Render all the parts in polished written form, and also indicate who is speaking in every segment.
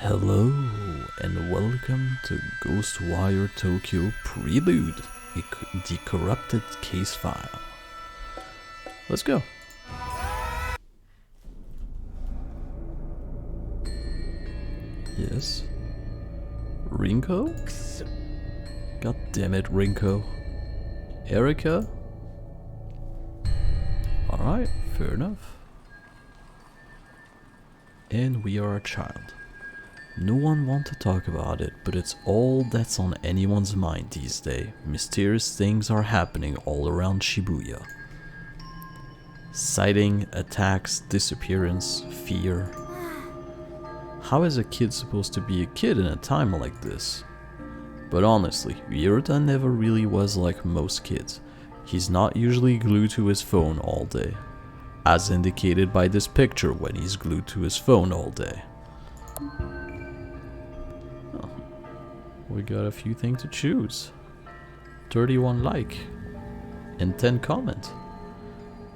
Speaker 1: Hello and welcome to Ghostwire Tokyo Prelude, the corrupted case file. Let's go. Yes. Rinko? God damn it, Rinko. Erica? Alright, fair enough. And we are a child. No one wants to talk about it, but it's all that's on anyone's mind these days. Mysterious things are happening all around Shibuya. Sighting, attacks, disappearance, fear. How is a kid supposed to be a kid in a time like this? But honestly, Ryota never really was like most kids. He's not usually glued to his phone all day, as indicated by this picture when he's glued to his phone all day. We got a few things to choose. 31 like and 10 comment.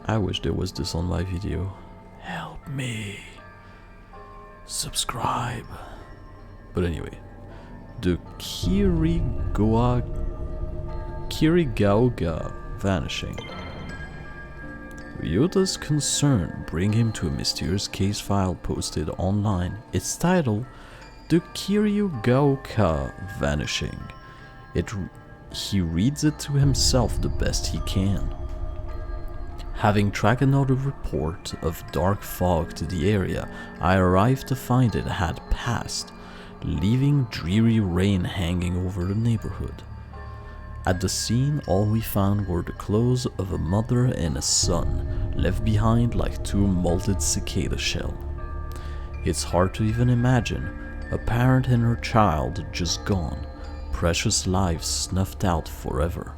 Speaker 1: I wish there was this on my video. Help me. Subscribe. But anyway, the Kirigaoga vanishing. Ryota's concern bring him to a mysterious case file posted online. It's titled The Kirigaoka Vanishing. He reads it to himself the best he can. Having tracked another report of dark fog to the area, I arrived to find it had passed, leaving dreary rain hanging over the neighborhood. At the scene, all we found were the clothes of a mother and a son, left behind like two molted cicada shell. It's hard to even imagine. A parent and her child just gone, precious lives snuffed out forever.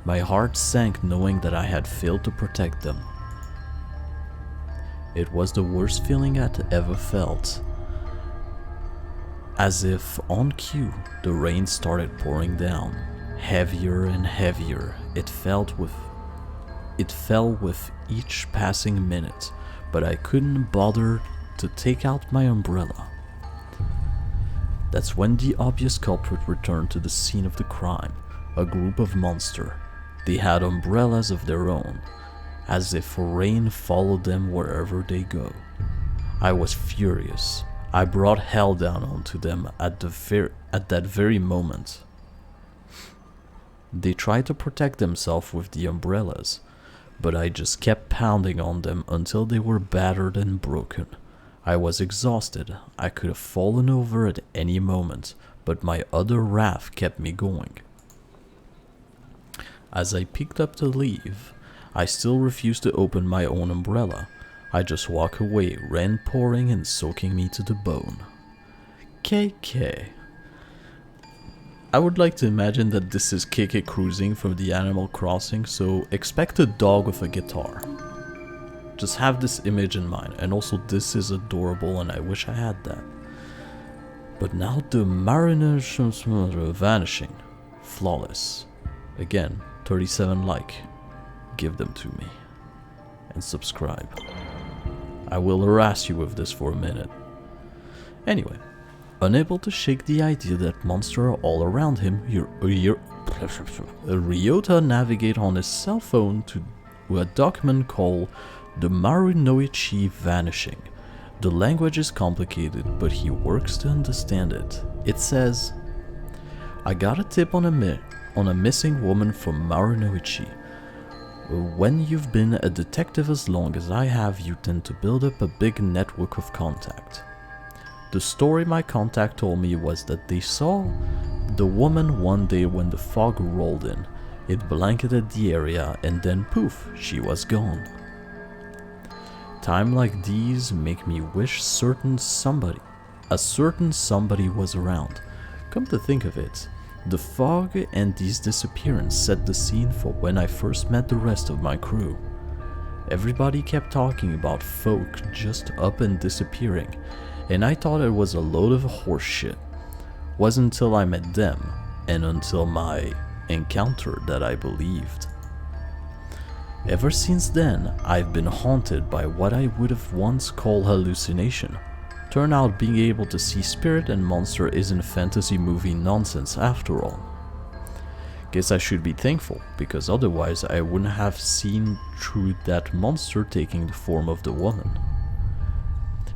Speaker 1: My heart sank knowing that I had failed to protect them. It was the worst feeling I'd ever felt. As if on cue, the rain started pouring down, heavier and heavier. It fell with each passing minute, but I couldn't bother to take out my umbrella. That's when the obvious culprit returned to the scene of the crime, a group of monsters. They had umbrellas of their own, as if rain followed them wherever they go. I was furious. I brought hell down onto them at that very moment. They tried to protect themselves with the umbrellas, but I just kept pounding on them until they were battered and broken. I was exhausted. I could have fallen over at any moment, but my utter wrath kept me going. As I picked up to leave, I still refused to open my own umbrella. I just walked away, rain pouring and soaking me to the bone. KK. I would like to imagine that this is KK Cruising from the Animal Crossing, so expect a dog with a guitar. Just have this image in mind, and also this is adorable and I wish I had that. But now the Mariner vanishing. Flawless. Again, 37 like. Give them to me. And subscribe. I will harass you with this for a minute. Anyway, unable to shake the idea that monsters are all around him, Ryota navigate on his cell phone to a document called The Marunouchi Vanishing. The language is complicated, but he works to understand it. It says, I got a tip on a missing woman from Marunouchi. When you've been a detective as long as I have, you tend to build up a big network of contact. The story my contact told me was that they saw the woman one day when the fog rolled in. It blanketed the area and then poof, she was gone. Time like these make me wish a certain somebody was around. Come to think of it, the fog and these disappearances set the scene for when I first met the rest of my crew. Everybody kept talking about folk just up and disappearing, and I thought it was a load of horse shit. Wasn't until I met them, and until my encounter that I believed. Ever since then, I've been haunted by what I would have once called hallucination. Turn out being able to see spirit and monster isn't fantasy movie nonsense after all. Guess I should be thankful, because otherwise I wouldn't have seen through that monster taking the form of the woman.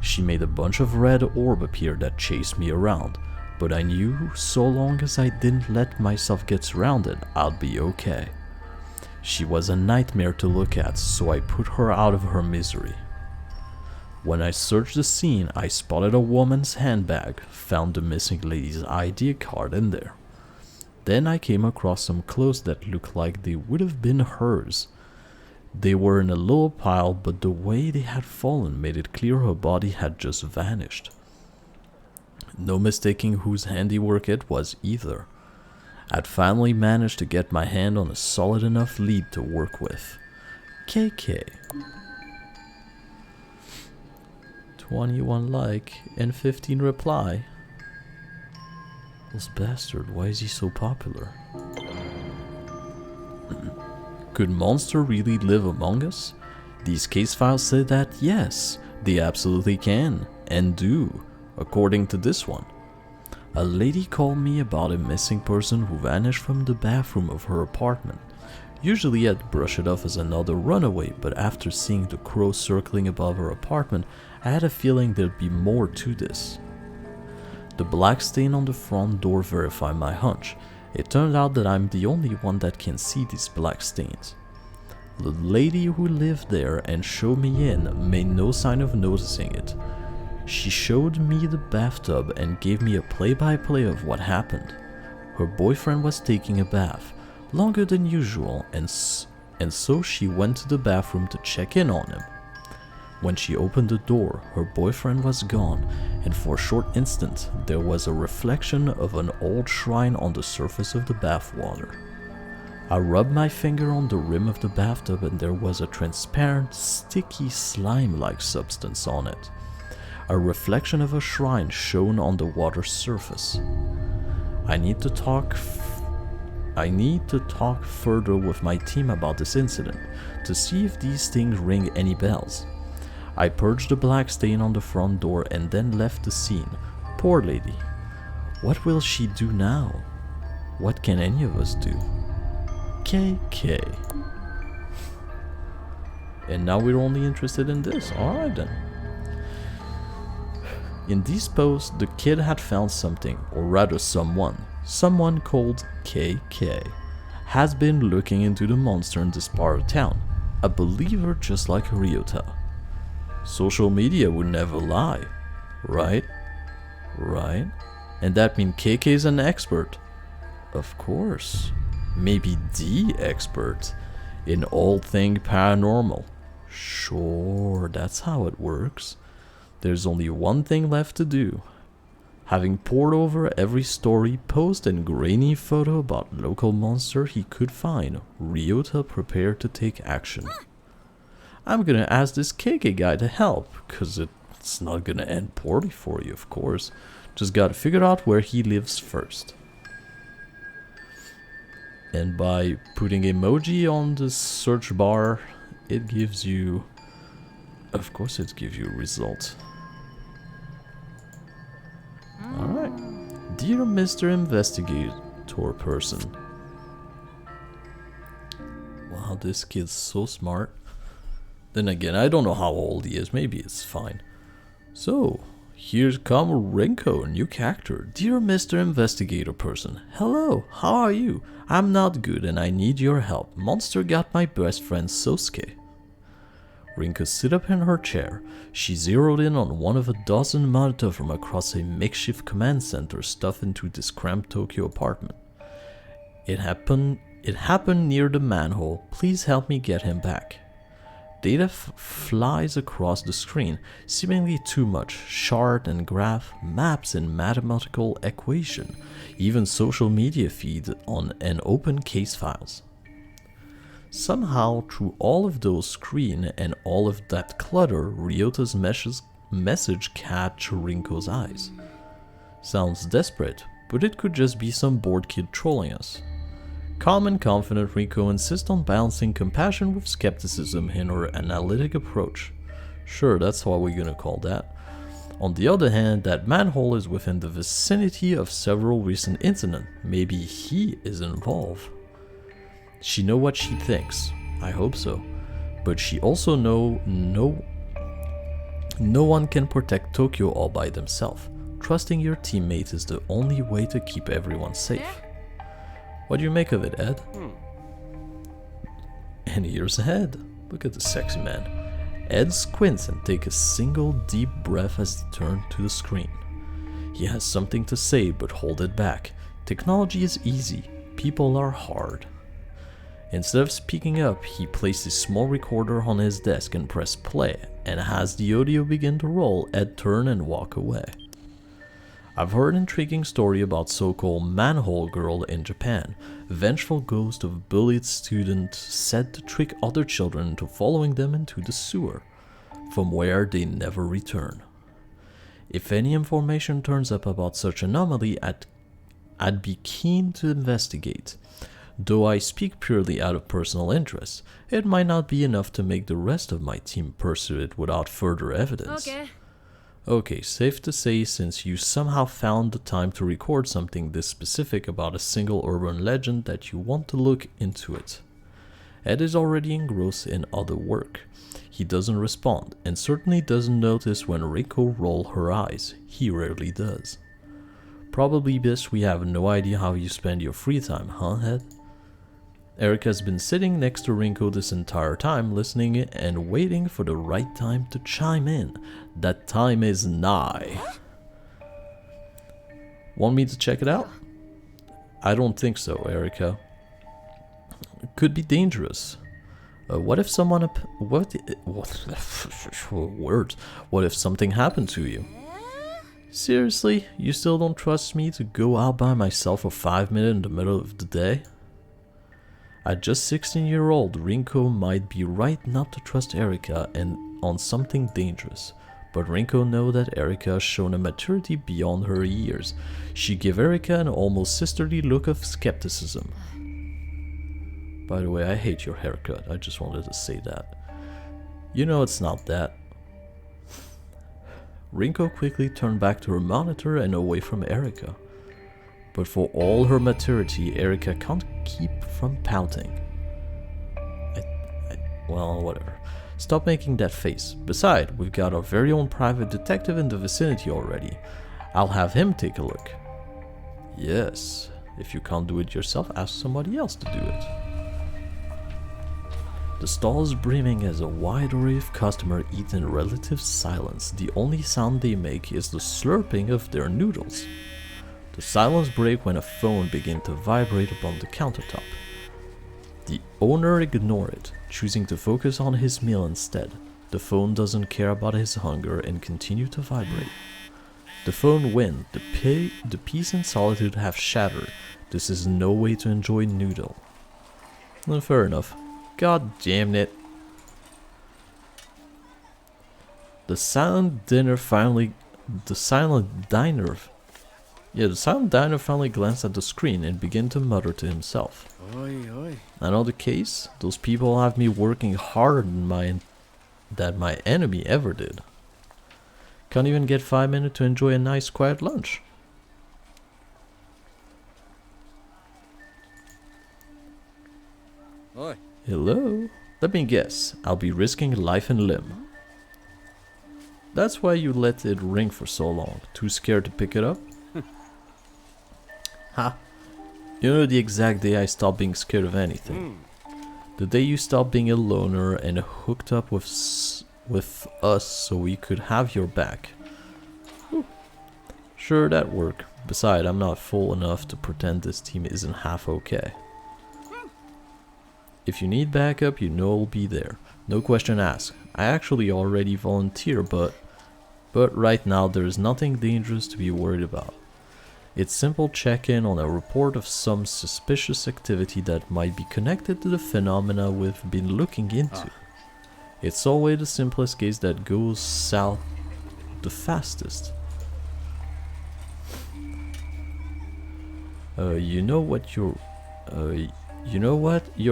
Speaker 1: She made a bunch of red orb appear that chased me around, but I knew so long as I didn't let myself get surrounded, I'd be okay. She was a nightmare to look at, so I put her out of her misery. When I searched the scene, I spotted a woman's handbag, found the missing lady's ID card in there. Then I came across some clothes that looked like they would have been hers. They were in a little pile, but the way they had fallen made it clear her body had just vanished. No mistaking whose handiwork it was either. I'd finally managed to get my hand on a solid enough lead to work with. KK. 21 like and 15 reply. This bastard, why is he so popular? Could monster really live among us? These case files say that yes, they absolutely can, and do, according to this one. A lady called me about a missing person who vanished from the bathroom of her apartment. Usually I'd brush it off as another runaway, but after seeing the crow circling above her apartment, I had a feeling there'd be more to this. The black stain on the front door verified my hunch. It turned out that I'm the only one that can see these black stains. The lady who lived there and showed me in made no sign of noticing it. She showed me the bathtub and gave me a play-by-play of what happened. Her boyfriend was taking a bath, longer than usual, and so she went to the bathroom to check in on him. When she opened the door, her boyfriend was gone, and for a short instant, there was a reflection of an old shrine on the surface of the bathwater. I rubbed my finger on the rim of the bathtub and there was a transparent, sticky slime-like substance on it. A reflection of a shrine shone on the water's surface. I need to talk further with my team about this incident, to see if these things ring any bells. I purged the black stain on the front door and then left the scene. Poor lady. What will she do now? What can any of us do? KK. And now we're only interested in this. Alright then. In these posts, the kid had found something, or rather someone called KK, has been looking into the monster in this part of town. A believer just like Ryota. Social media would never lie, right? Right? And that means KK is an expert. Of course. Maybe the expert in all things paranormal. Sure, that's how it works. There's only one thing left to do. Having pored over every story, post, and grainy photo about local monster he could find, Ryota prepared to take action. I'm gonna ask this KK guy to help, cause it's not gonna end poorly for you, of course. Just gotta figure out where he lives first. And by putting emoji on the search bar, it gives you... Of course it gives you a result. Alright. Dear Mr. Investigator person. Wow, this kid's so smart. Then again, I don't know how old he is. Maybe it's fine. So, here's come Rinko, new character. Dear Mr. Investigator person. Hello, how are you? I'm not good and I need your help. Monster got my best friend Sosuke. Rinko sit up in her chair. She zeroed in on one of a dozen monitors from across a makeshift command center stuffed into this cramped Tokyo apartment. It happened near the manhole. Please help me get him back. Data flies across the screen, seemingly too much. Chart and graph, maps and mathematical equation, even social media feed on an open case files. Somehow, through all of those screen and all of that clutter, Ryota's message catch Rinko's eyes. Sounds desperate, but it could just be some bored kid trolling us. Calm and confident, Rinko insists on balancing compassion with skepticism in her analytic approach. Sure, that's what we're gonna call that. On the other hand, that manhole is within the vicinity of several recent incidents. Maybe he is involved. She know what she thinks. I hope so. But she also know no one can protect Tokyo all by themselves. Trusting your teammate is the only way to keep everyone safe. What do you make of it, Ed? And here's Ed. Look at the sexy man. Ed squints and takes a single deep breath as he turns to the screen. He has something to say but hold it back. Technology is easy, people are hard. Instead of speaking up, he placed a small recorder on his desk and pressed play, and as the audio began to roll, Ed turned and walked away. I've heard an intriguing story about so-called manhole girl in Japan, a vengeful ghost of bullied student said to trick other children into following them into the sewer, from where they never return. If any information turns up about such anomaly, I'd be keen to investigate. Though I speak purely out of personal interest, it might not be enough to make the rest of my team pursue it without further evidence. Okay, safe to say, since you somehow found the time to record something this specific about a single urban legend, that you want to look into it. Ed is already engrossed in other work. He doesn't respond, and certainly doesn't notice when Reiko rolls her eyes. He rarely does. Probably best we have no idea how you spend your free time, huh, Ed? Erica's been sitting next to Rinko this entire time, listening and waiting for the right time to chime in. That time is nigh. Want me to check it out? I don't think so, Erica. It could be dangerous. What if someone what if something happened to you? Seriously, you still don't trust me to go out by myself for 5 minutes in the middle of the day? At just 16-year-old, Rinko might be right not to trust Erica and on something dangerous. But Rinko knows that Erica has shown a maturity beyond her years. She gave Erica an almost sisterly look of skepticism. By the way, I hate your haircut. I just wanted to say that. You know it's not that. Rinko quickly turned back to her monitor and away from Erica. But for all her maturity, Erica can't keep from pouting. Well, whatever. Stop making that face. Besides, we've got our very own private detective in the vicinity already. I'll have him take a look. Yes, if you can't do it yourself, ask somebody else to do it. The stall is brimming as a wide array of customers eat in relative silence. The only sound they make is the slurping of their noodles. The silence breaks when a phone begins to vibrate upon the countertop. The owner ignores it, choosing to focus on his meal instead. The phone doesn't care about his hunger and continues to vibrate. The phone wins. The peace and solitude have shattered. This is no way to enjoy noodle. Well, fair enough. God damn it. The silent diner finally glanced at the screen and began to mutter to himself. Another case? Those people have me working harder than my enemy ever did. Can't even get 5 minutes to enjoy a nice quiet lunch. Hello? Let me guess, I'll be risking life and limb. That's why you let it ring for so long. Too scared to pick it up? Ha! You know the exact day I stopped being scared of anything. The day you stopped being a loner and hooked up with us so we could have your back. Whew. Sure, that worked. Besides, I'm not fool enough to pretend this team isn't half okay. If you need backup, you know I'll be there. No question asked. I actually already volunteer, but right now there's nothing dangerous to be worried about. It's simple check-in on a report of some suspicious activity that might be connected to the phenomena we've been looking into. It's always the simplest case that goes south the fastest. You know what? You're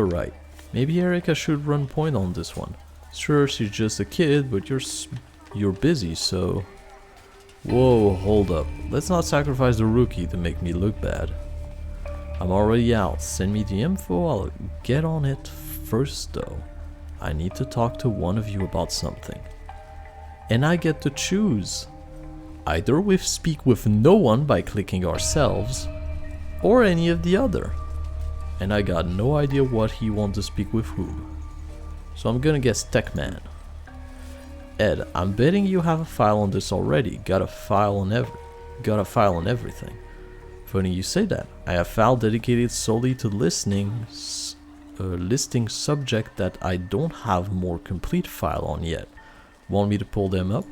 Speaker 1: right. Maybe Erica should run point on this one. Sure, she's just a kid, but you're busy, so Whoa, hold up. Let's not sacrifice the rookie to make me look bad. I'm already out. Send me the info, I'll get on it. First though, I need to talk to one of you about something. And I get to choose. Either we speak with no one by clicking ourselves, or any of the other. And I got no idea what he wants to speak with whom. So I'm gonna guess Techman. Ed, I'm betting you have a file on this already. Got a file on everything. Funny you say that. I have a file dedicated solely to listing subject that I don't have more complete file on yet. Want me to pull them up?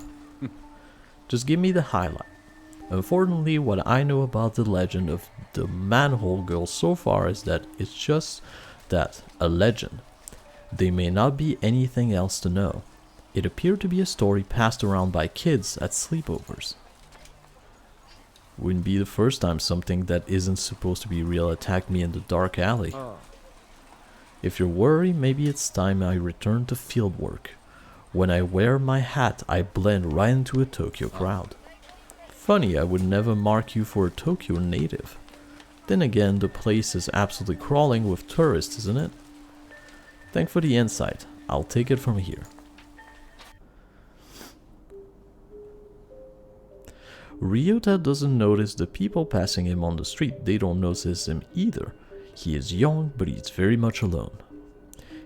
Speaker 1: Just give me the highlight. Unfortunately, what I know about the legend of the manhole girl so far is that it's just that, a legend. There may not be anything else to know. It appeared to be a story passed around by kids at sleepovers. Wouldn't be the first time something that isn't supposed to be real attacked me in the dark alley. If you're worried, maybe it's time I return to field work. When I wear my hat, I blend right into a Tokyo crowd. Funny, I would never mark you for a Tokyo native. Then again, the place is absolutely crawling with tourists, isn't it? Thanks for the insight. I'll take it from here. Ryota doesn't notice the people passing him on the street. They don't notice him either. He is young, but he's very much alone.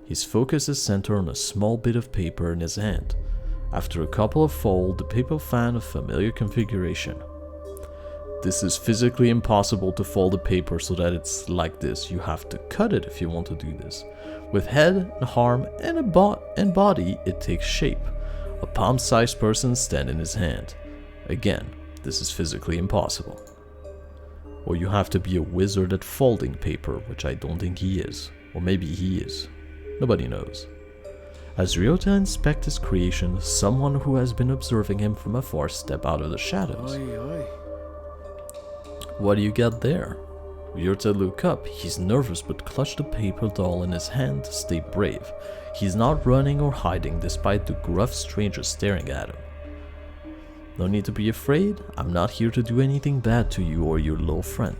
Speaker 1: His focus is centered on a small bit of paper in his hand. After a couple of folds, the paper found a familiar configuration. This is physically impossible to fold the paper so that it's like this. You have to cut it if you want to do this. With head, arm, and body, it takes shape. A palm-sized person stands in his hand. Again, this is physically impossible. Or you have to be a wizard at folding paper, which I don't think he is. Or maybe he is. Nobody knows. As Ryota inspects his creation, someone who has been observing him from afar steps out of the shadows. What do you got there? Ryota looks up. He's nervous but clutches the paper doll in his hand to stay brave. He's not running or hiding despite the gruff stranger staring at him. No need to be afraid. I'm not here to do anything bad to you or your little friend.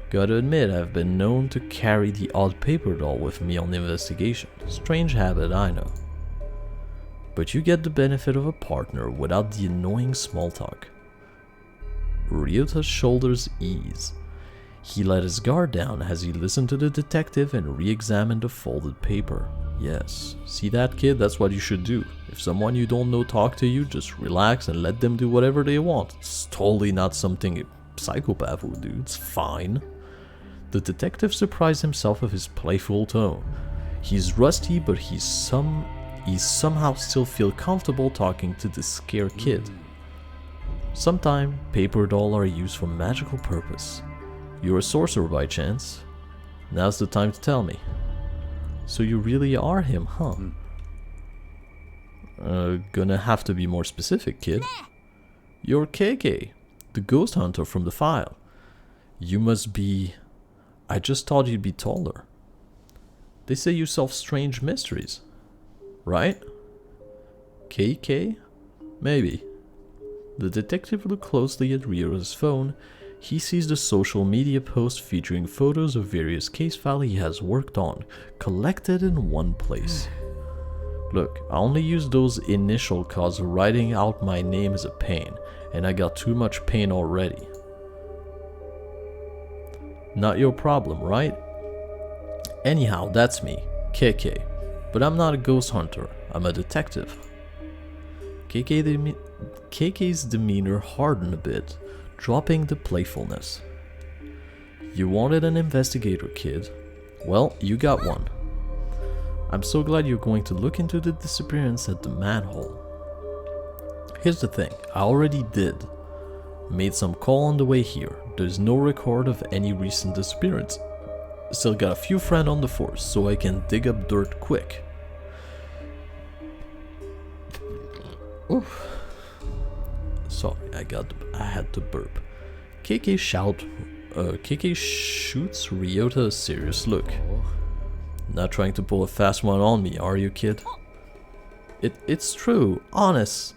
Speaker 1: Gotta admit, I've been known to carry the odd paper doll with me on investigation. Strange habit, I know. But you get the benefit of a partner without the annoying small talk. Ryota's shoulders ease. He let his guard down as he listened to the detective and re-examined the folded paper. Yes, see that, kid? That's what you should do. If someone you don't know talk to you, just relax and let them do whatever they want. It's totally not something a psychopath would do. It's fine. The detective surprised himself with his playful tone. He's rusty, but he somehow still feel comfortable talking to this scared kid. Sometimes paper dolls are used for magical purpose. You're a sorcerer by chance? Now's the time to tell me. So you really are him, huh? Gonna have to be more specific, kid. You're KK, the ghost hunter from the file. You must be... I just thought you'd be taller. They say you solve strange mysteries, right? KK? Maybe. The detective looked closely at Ryota's phone. He sees the social media post featuring photos of various case files he has worked on, collected in one place. Look, I only use those initial cause writing out my name is a pain, and I got too much pain already. Not your problem, right? Anyhow, that's me, KK. But I'm not a ghost hunter, I'm a detective. KK's demeanor hardened a bit, dropping the playfulness. You wanted an investigator, kid. Well, you got one. I'm so glad you're going to look into the disappearance at the manhole. Here's the thing, I already did. Made some call on the way here. There's no record of any recent disappearance. Still got a few friends on the force, so I can dig up dirt quick. Oof. Sorry, I had to burp. KK shoots Ryota a serious look. Not trying to pull a fast one on me, are you, kid? It's true, honest.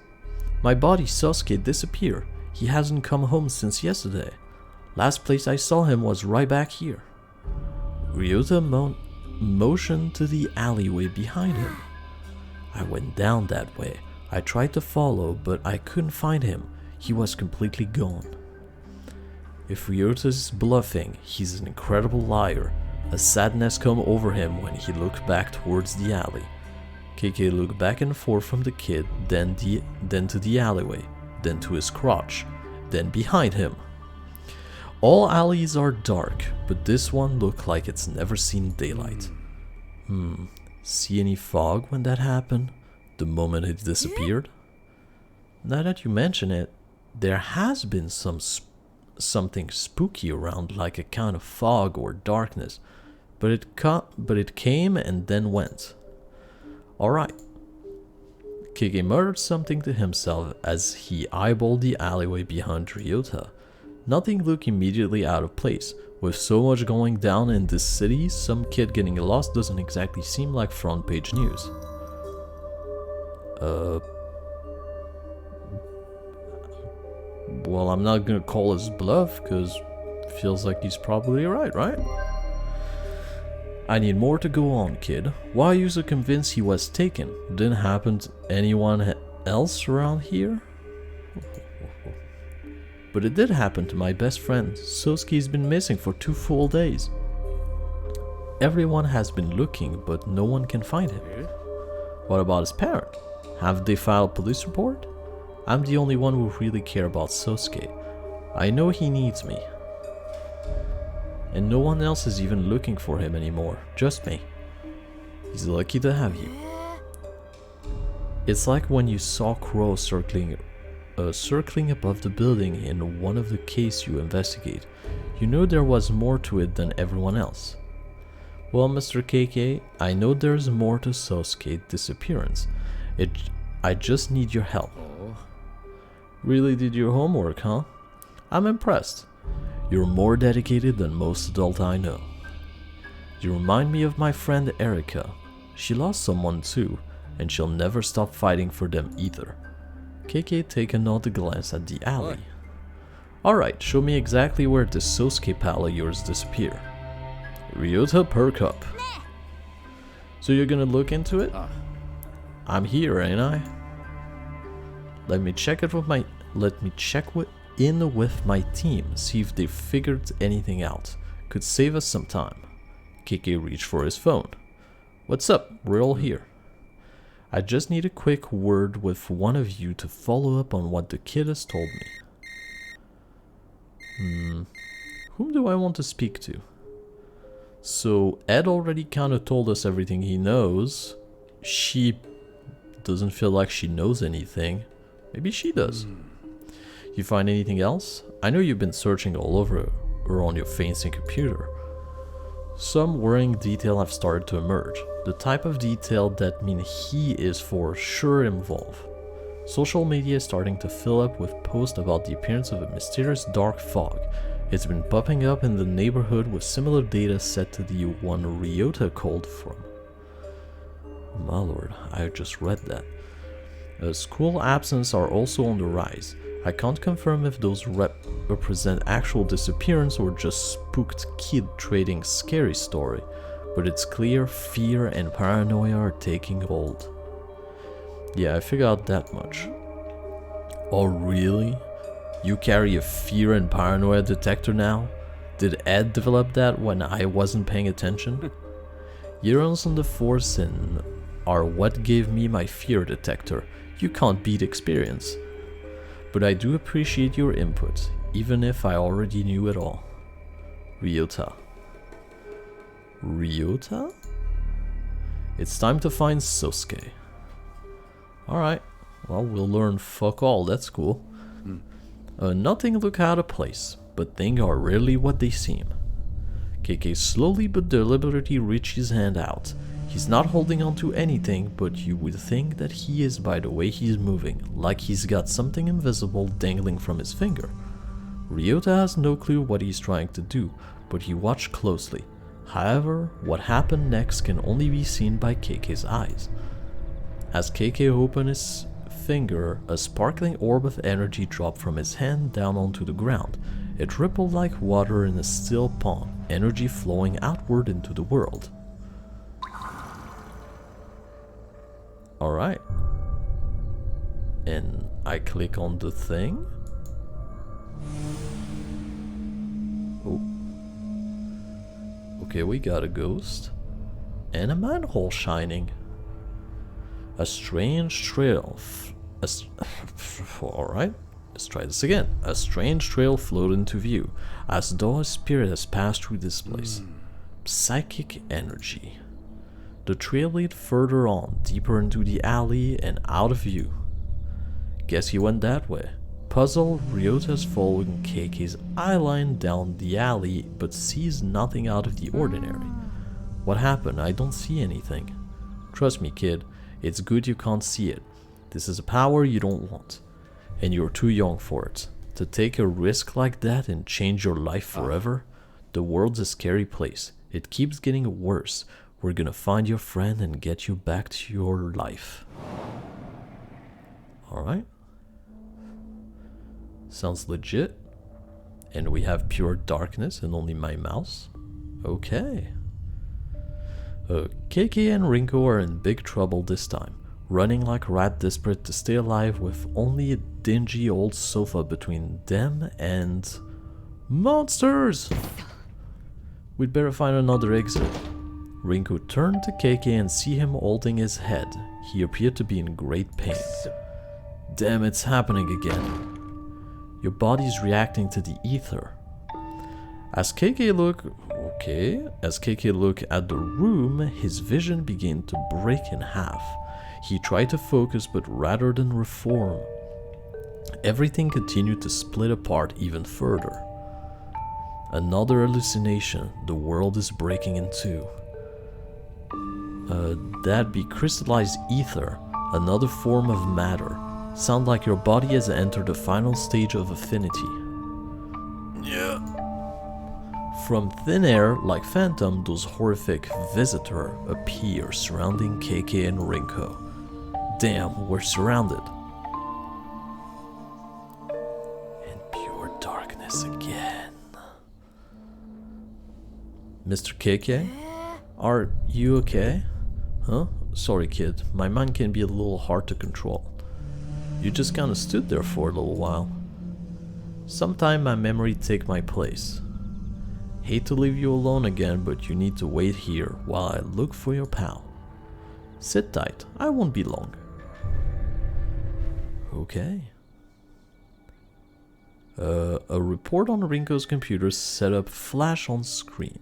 Speaker 1: My buddy Sasuke disappeared. He hasn't come home since yesterday. Last place I saw him was right back here. Ryota motioned to the alleyway behind him. I went down that way. I tried to follow, but I couldn't find him. He was completely gone. If Ryota is bluffing, he's an incredible liar. A sadness came over him when he looked back towards the alley. KK looked back and forth from the kid, then to the alleyway, then to his crotch, then behind him. All alleys are dark, but this one looked like it's never seen daylight. See any fog when that happened? The moment it disappeared? Now that you mention it, there has been something spooky around, like a kind of fog or darkness, but it came and then went. Alright. Kage muttered something to himself as he eyeballed the alleyway behind Ryota. Nothing looked immediately out of place. With so much going down in this city, some kid getting lost doesn't exactly seem like front page news. Well, I'm not gonna call his bluff, cause feels like he's probably right? I need more to go on, kid. Why are you so convinced he was taken? Didn't happen to anyone else around here? But it did happen to my best friend. Sosuke's been missing for 2 full days. Everyone has been looking, but no one can find him. What about his parent? Have they filed a police report? I'm the only one who really care about Sosuke. I know he needs me. And no one else is even looking for him anymore, just me. He's lucky to have you. It's like when you saw Crow circling above the building in one of the cases you investigate. You know there was more to it than everyone else. Well, Mr. KK, I know there's more to Sosuke's disappearance. I just need your help. Really did your homework, huh? I'm impressed. You're more dedicated than most adults I know. You remind me of my friend Erika. She lost someone too, and she'll never stop fighting for them either. KK take another glance at the alley. Alright, show me exactly where this Sosuke pal of yours disappeared. Ryota, perk up. So you're gonna look into it? I'm here, ain't I? Let me check with my team, see if they figured anything out. Could save us some time. KK reached for his phone. What's up? We're all here. I just need a quick word with one of you to follow up on what the kid has told me. Whom do I want to speak to? So Ed already kind of told us everything he knows. She doesn't feel like she knows anything. Maybe she does. You find anything else? I know you've been searching all over or on your fancy computer. Some worrying detail have started to emerge. The type of detail that mean he is for sure involved. Social media is starting to fill up with posts about the appearance of a mysterious dark fog. It's been popping up in the neighborhood with similar data set to the one Ryota called from. My lord, I just read that. School absence are also on the rise. I can't confirm if those represent actual disappearance or just spooked kid trading scary story, but it's clear fear and paranoia are taking hold. Yeah, I figured out that much. Oh really? You carry a fear and paranoia detector now? Did Ed develop that when I wasn't paying attention? Years on the force and are what gave me my fear detector. You can't beat experience. But I do appreciate your input, even if I already knew it all. Ryota. Ryota? It's time to find Sosuke. Alright, well we'll learn fuck all, that's cool. Nothing look out of place, but things are rarely what they seem. KK slowly but deliberately reached his hand out. He's not holding on to anything, but you would think that he is by the way he's moving, like he's got something invisible dangling from his finger. Ryota has no clue what he's trying to do, but he watched closely. However, what happened next can only be seen by KK's eyes. As KK opened his finger, a sparkling orb of energy dropped from his hand down onto the ground. It rippled like water in a still pond, energy flowing outward into the world. Alright. And I click on the thing. Oh. Okay, we got a ghost. And a manhole shining. A strange trail. Alright, let's try this again. A strange trail floated into view, as though a spirit has passed through this place. Psychic energy. The trail lead further on, deeper into the alley and out of view. Guess he went that way. Puzzled, Ryota's following KK's eyeline down the alley, but sees nothing out of the ordinary. What happened? I don't see anything. Trust me, kid. It's good you can't see it. This is a power you don't want. And you're too young for it. To take a risk like that and change your life forever? The world's a scary place. It keeps getting worse. We're gonna find your friend and get you back to your life. Alright. Sounds legit. And we have pure darkness and only my mouse. Okay. KK and Rinko are in big trouble this time, running like a rat desperate to stay alive with only a dingy old sofa between them and... monsters! We'd better find another exit. Rinko turned to KK and see him holding his head. He appeared to be in great pain. Damn, it's happening again. Your body's reacting to the ether. As KK looked at the room, his vision began to break in half. He tried to focus, but rather than reform, everything continued to split apart even further. Another hallucination. The world is breaking in two. That'd be crystallized ether, another form of matter. Sound like your body has entered the final stage of affinity. Yeah. From thin air, like phantom, those horrific visitors appear, surrounding KK and Rinko. Damn, we're surrounded. In pure darkness again. Mr. KK? Are you okay? Huh? Sorry, kid. My mind can be a little hard to control. You just kinda stood there for a little while. Sometime my memory take my place. Hate to leave you alone again, but you need to wait here while I look for your pal. Sit tight, I won't be long. Okay. A report on Rinko's computer set up flash on screen.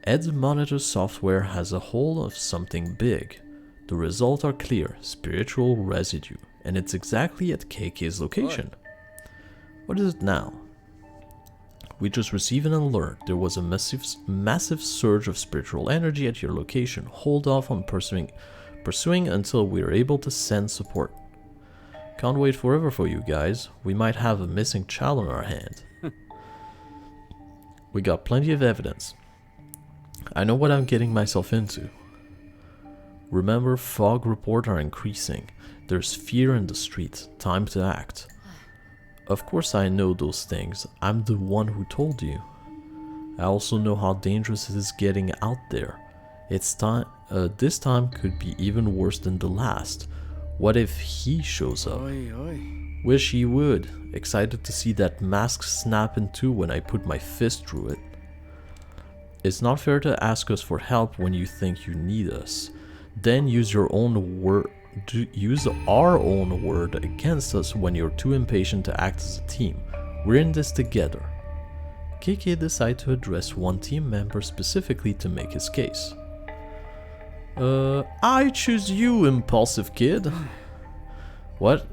Speaker 1: Ed's monitor software has a hold of something big. The results are clear, spiritual residue, and it's exactly at KK's location. What is it now? We just received an alert. There was a massive surge of spiritual energy at your location. Hold off on pursuing until we are able to send support. Can't wait forever for you guys. We might have a missing child on our hand. We got plenty of evidence. I know what I'm getting myself into. Remember, fog reports are increasing. There's fear in the streets. Time to act. Of course I know those things. I'm the one who told you. I also know how dangerous it is getting out there. It's time. This time could be even worse than the last. What if he shows up? Wish he would. Excited to see that mask snap in two when I put my fist through it. It's not fair to ask us for help when you think you need us. Then use our own word against us when you're too impatient to act as a team. We're in this together. KK decided to address one team member specifically to make his case. I choose you, impulsive kid. What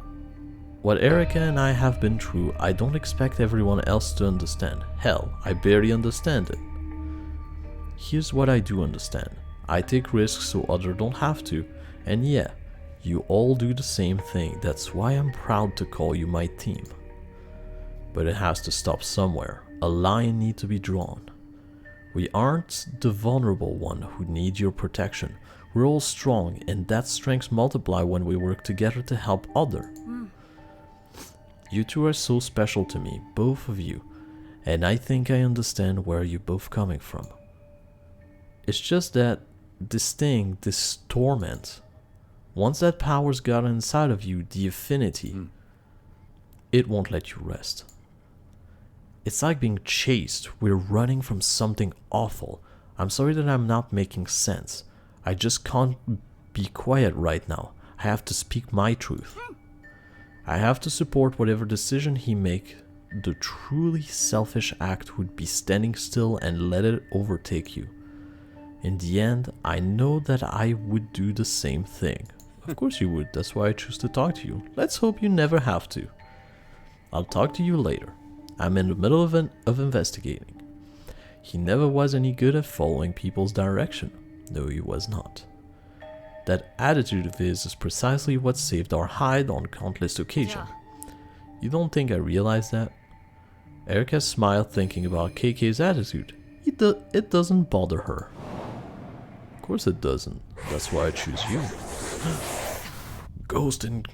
Speaker 1: Erica and I have been through, I don't expect everyone else to understand. Hell, I barely understand it. Here's what I do understand. I take risks so others don't have to, and yeah, you all do the same thing. That's why I'm proud to call you my team. But it has to stop somewhere. A line needs to be drawn. We aren't the vulnerable one who need your protection. We're all strong, and that strength multiply when we work together to help other. You two are so special to me, both of you, and I think I understand where you're both coming from. It's just that this thing, this torment, once that power's got inside of you, the affinity, it won't let you rest. It's like being chased. We're running from something awful. I'm sorry that I'm not making sense. I just can't be quiet right now. I have to speak my truth. I have to support whatever decision he make. The truly selfish act would be standing still and let it overtake you. In the end, I know that I would do the same thing. Of course you would, that's why I choose to talk to you. Let's hope you never have to. I'll talk to you later. I'm in the middle of investigating. He never was any good at following people's direction. No, he was not. That attitude of his is precisely what saved our hide on countless occasions. You don't think I realized that? Erica smiled thinking about KK's attitude. It doesn't bother her. Of course it doesn't. That's why I choose you. Ghost and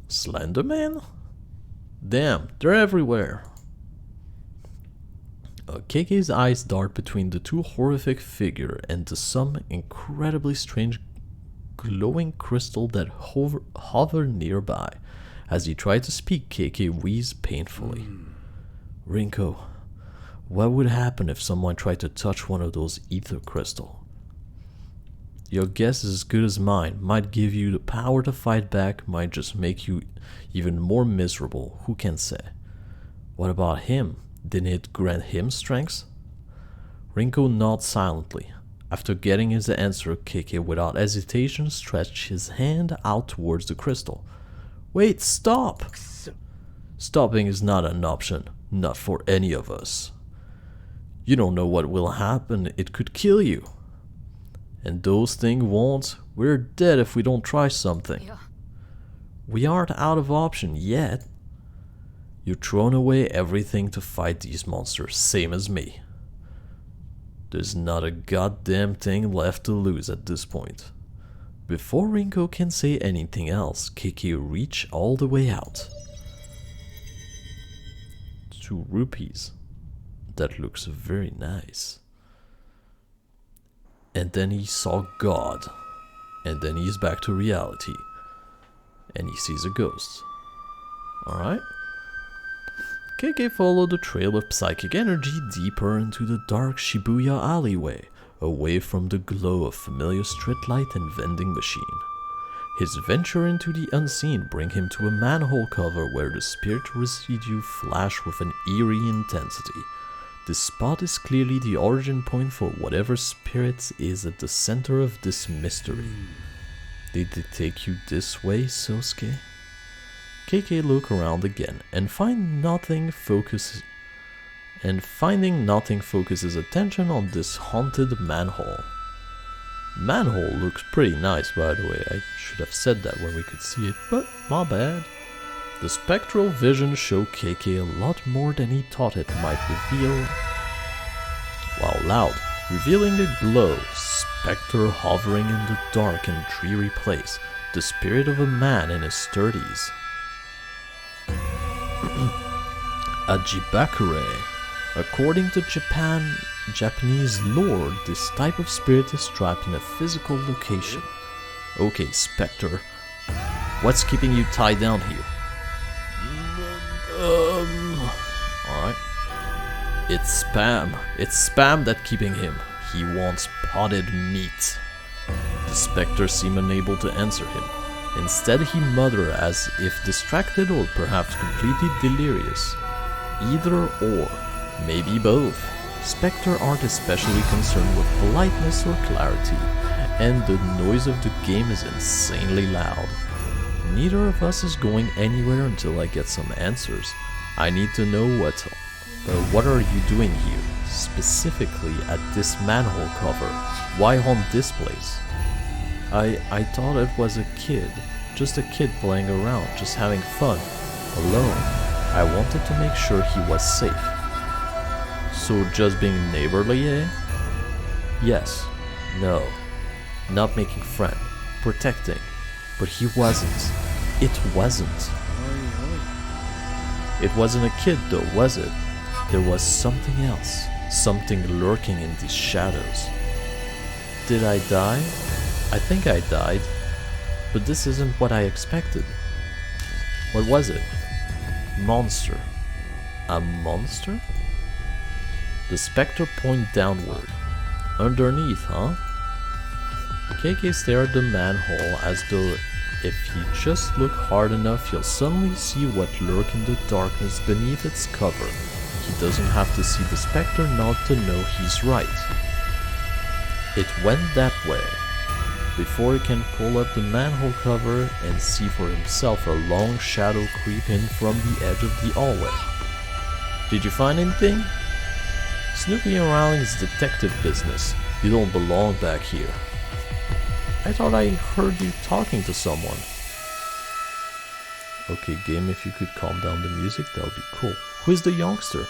Speaker 1: Slenderman? Damn, they're everywhere. KK's eyes dart between the two horrific figures and the some incredibly strange glowing crystal that hover nearby. As he tried to speak, KK wheezed painfully. Rinko, what would happen if someone tried to touch one of those ether crystals? Your guess is as good as mine. Might give you the power to fight back, might just make you even more miserable. Who can say? What about him? Didn't it grant him strength? Rinko nodded silently. After getting his answer, KK without hesitation stretched his hand out towards the crystal. Wait, stop! Stopping is not an option, not for any of us. You don't know what will happen, it could kill you. And those things won't. We're dead if we don't try something. We aren't out of option yet. You've thrown away everything to fight these monsters, same as me. There's not a goddamn thing left to lose at this point. Before Rinko can say anything else, KK reached all the way out. 2 rupees. That looks very nice. And then he saw God. And then he's back to reality. And he sees a ghost. Alright. KK followed the trail of psychic energy deeper into the dark Shibuya alleyway, away from the glow of familiar streetlight and vending machine. His venture into the unseen bring him to a manhole cover where the spirit residue flashed with an eerie intensity. This spot is clearly the origin point for whatever spirit is at the center of this mystery. Did they take you this way, Sosuke? KK looked around again and finding nothing focuses attention on this haunted manhole. Manhole looks pretty nice, by the way. I should have said that when we could see it, but my bad. The spectral vision showed KK a lot more than he thought it might reveal. While loud, revealing a glow, specter hovering in the dark and dreary place, the spirit of a man in his 30s. A Jibakure. According to Japanese lore, this type of spirit is trapped in a physical location. Okay, Spectre, what's keeping you tied down here? Alright. It's spam. It's spam that's keeping him. He wants potted meat. The Spectre seemed unable to answer him. Instead, he muttered as if distracted or perhaps completely delirious. Either or, maybe both. Spectre aren't especially concerned with politeness or clarity, and the noise of the game is insanely loud. Neither of us is going anywhere until I get some answers. I need to know what are you doing here, specifically at this manhole cover? Why haunt this place? I thought it was a kid, just a kid playing around, just having fun, alone. I wanted to make sure he was safe. So just being neighborly, eh? Yes. No. not making friend, protecting. But he wasn't. It wasn't. It wasn't a kid though, was it? There was something else. Something lurking in these shadows. Did I die? I think I died. But this isn't what I expected. What was it? Monster. A monster? The specter pointed downward. Underneath, huh? KK stared at the manhole as though if he just looked hard enough, he'll suddenly see what lurks in the darkness beneath its cover. He doesn't have to see the specter not to know he's right. It went that way. Before he can pull up the manhole cover and see for himself a long shadow creep in from the edge of the hallway. Did you find anything? Snooping around is detective business. You don't belong back here. I thought I heard you talking to someone. Okay, game, if you could calm down the music, that would be cool. Who's the youngster?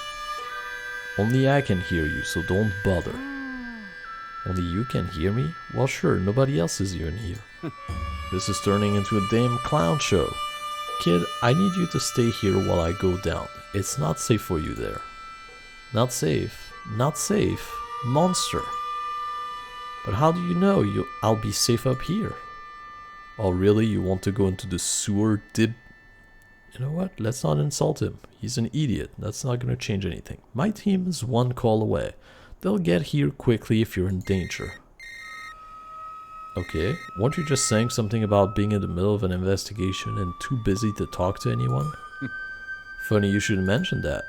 Speaker 1: Only I can hear you, so don't bother. Only you can hear me? Well, sure, nobody else is even here. This is turning into a damn clown show. Kid, I need you to stay here while I go down. It's not safe for you there. Not safe. Not safe. Monster. But how do you know I'll be safe up here? Oh, really? You want to go into the sewer dip? You know what? Let's not insult him. He's an idiot. That's not going to change anything. My team is one call away. They'll get here quickly if you're in danger. Okay, weren't you just saying something about being in the middle of an investigation and too busy to talk to anyone? Funny you should mention that.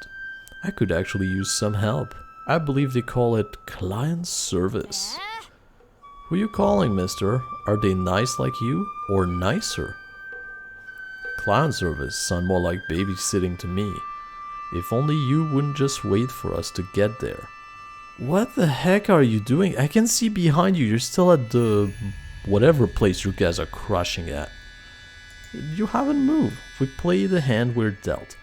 Speaker 1: I could actually use some help. I believe they call it client service. Who are you calling, mister? Are they nice like you, or nicer? Client service sound more like babysitting to me. If only you wouldn't just wait for us to get there. What the heck are you doing? I can see behind you. You're still at the whatever place you guys are crushing at. You haven't moved. We play the hand we're dealt.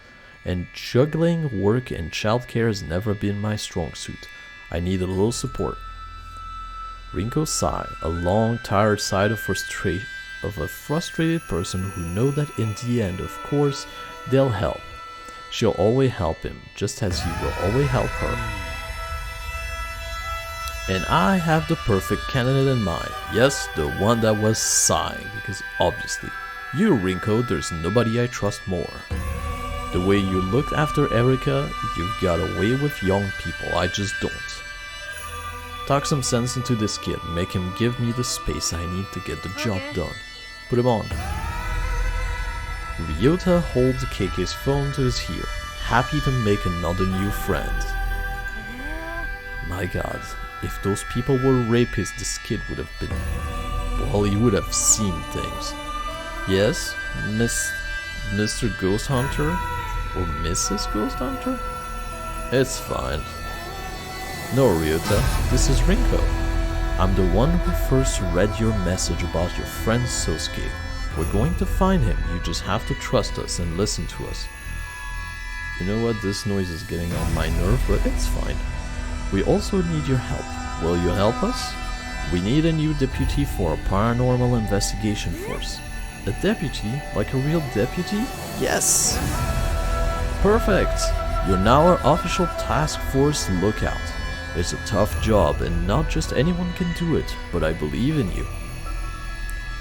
Speaker 1: And juggling, work, and childcare has never been my strong suit. I need a little support. Rinko sighed, a long, tired sigh of a frustrated person who knows that in the end, of course, they'll help. She'll always help him, just as he will always help her. And I have the perfect candidate in mind. Yes, the one that was sighing, because obviously, you, Rinko, there's nobody I trust more. The way you looked after Erica, you've got away with young people, I just don't. Talk some sense into this kid, make him give me the space I need to get the job done. Put him on. Ryota holds KK's phone to his ear, happy to make another new friend. My god, if those people were rapists, this kid would have been... well, he would have seen things. Yes, Mr. Ghost Hunter? Or Mrs. Ghost Hunter? It's fine. No, Ryota, this is Rinko. I'm the one who first read your message about your friend Sosuke. We're going to find him, you just have to trust us and listen to us. You know what, this noise is getting on my nerve, but it's fine. We also need your help. Will you help us? We need a new deputy for our paranormal investigation force. A deputy? Like a real deputy? Yes! Perfect! You're now our official task force lookout. It's a tough job and not just anyone can do it, but I believe in you.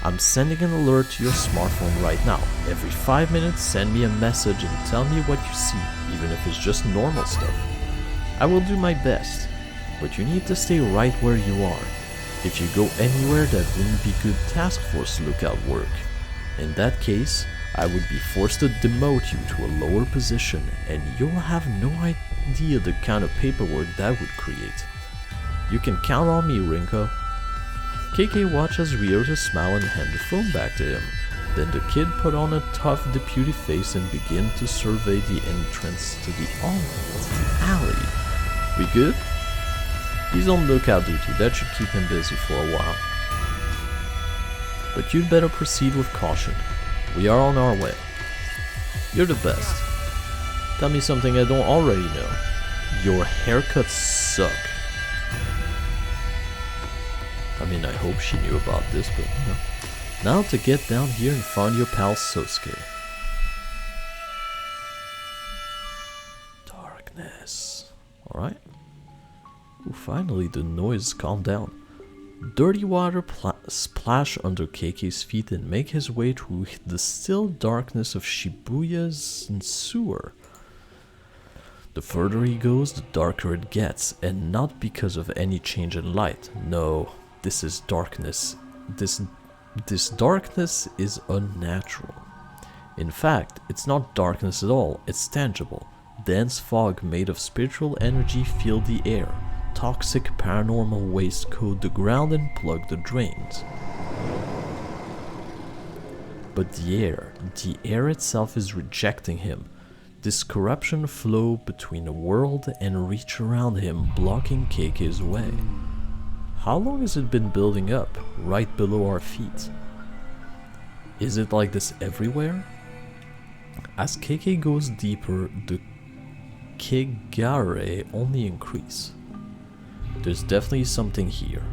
Speaker 1: I'm sending an alert to your smartphone right now. Every 5 minutes send me a message and tell me what you see, even if it's just normal stuff. I will do my best, but you need to stay right where you are. If you go anywhere that wouldn't be good task force lookout work. In that case, I would be forced to demote you to a lower position, and you'll have no idea the kind of paperwork that would create. You can count on me, Rinko. KK watches Ryota smile and hand the phone back to him. Then the kid put on a tough deputy face and began to survey the entrance to the alley. We good? He's on lookout duty, that should keep him busy for a while. But you'd better proceed with caution. We are on our way. You're the best. Tell me something I don't already know. Your haircuts suck. I mean, I hope she knew about this, but you know. Now to get down here and find your pal Sosuke. Darkness. Alright. Finally the noise calmed down. Dirty water splash under Keiki's feet and make his way through the still darkness of Shibuya's sewer. The further he goes, the darker it gets, and not because of any change in light. No, this is darkness. This darkness is unnatural. In fact, it's not darkness at all, it's tangible. Dense fog made of spiritual energy fill the air. Toxic paranormal waste coat the ground and plug the drains. But the air itself is rejecting him. This corruption flow between the world and reach around him, blocking Keiki's way. How long has it been building up, right below our feet? Is it like this everywhere? As Keiki goes deeper, the Kegare only increase. There's definitely something here.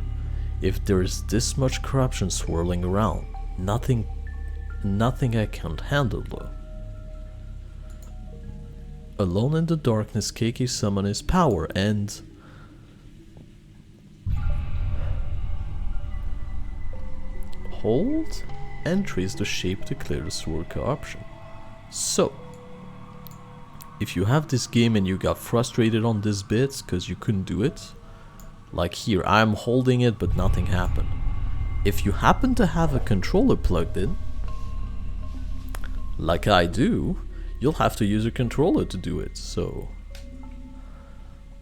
Speaker 1: If there's this much corruption swirling around, nothing I can't handle though. Alone in the darkness, Keiki summons his power and... hold and trace the shape to clear the sewer corruption. So, if you have this game and you got frustrated on this bit because you couldn't do it, like here, I'm holding it but nothing happened. If you happen to have a controller plugged in, like I do, you'll have to use a controller to do it. So,